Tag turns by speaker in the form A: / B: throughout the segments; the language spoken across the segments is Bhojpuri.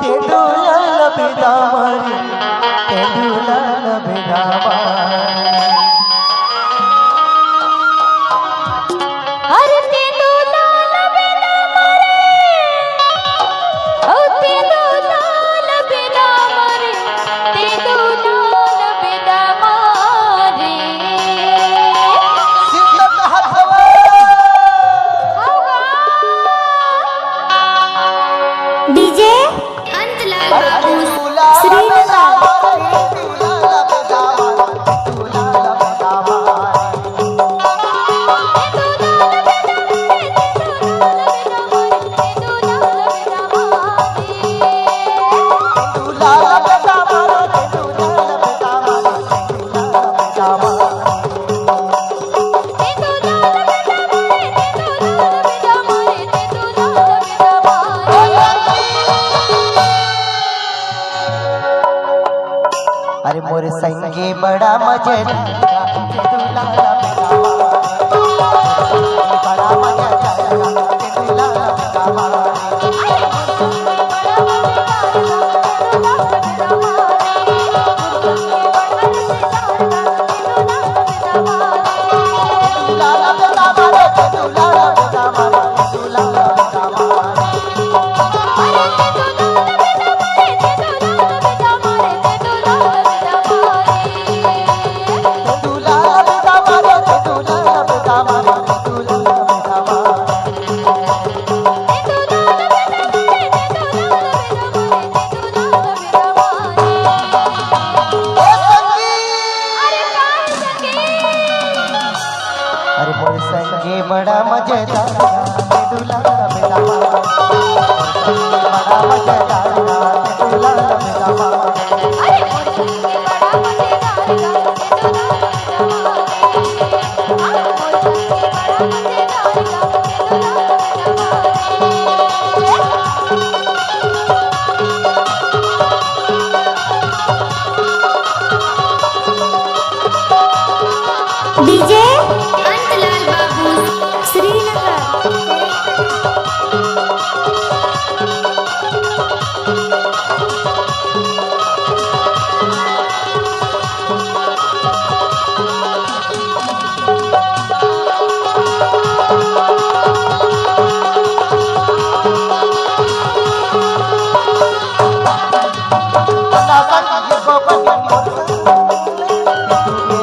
A: तेंदुलाल बेदामारी तेंदुलाल बेदामारी
B: अरे तेंदुलाल बेदामारी ओ तेंदुलाल बेदामारी तेंदुलाल बेदामारी
A: सिंधत हथवा
B: डीजे अंतलाल बाबू श्रीनगर
A: अरे मोरे संगे बड़ा मजेदार तेंदुलाल बड़ा मजेदार तेंदुलाल अरे मोरे संगे बड़ा मजेदार तेंदुलाल बेदामारी बड़ा मजेदार तेंदुलाल बेदामारी
B: डीजे अंतलाल बाबू श्रीनगर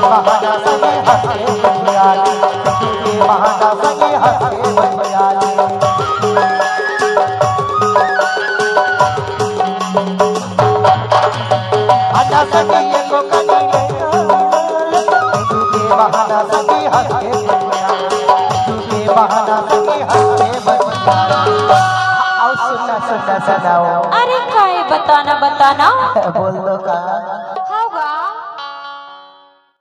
A: बहाना संगे हंसे बलियाली बहाना संगे हंसे बलियाली बहाना संगे ये को कनी बहाना संगे हंसे बलियाली बहाना संगे हंसे बलियाली आओ सुना सुना सुनाओ
B: अरे काय बताना बताना
A: बोल दो का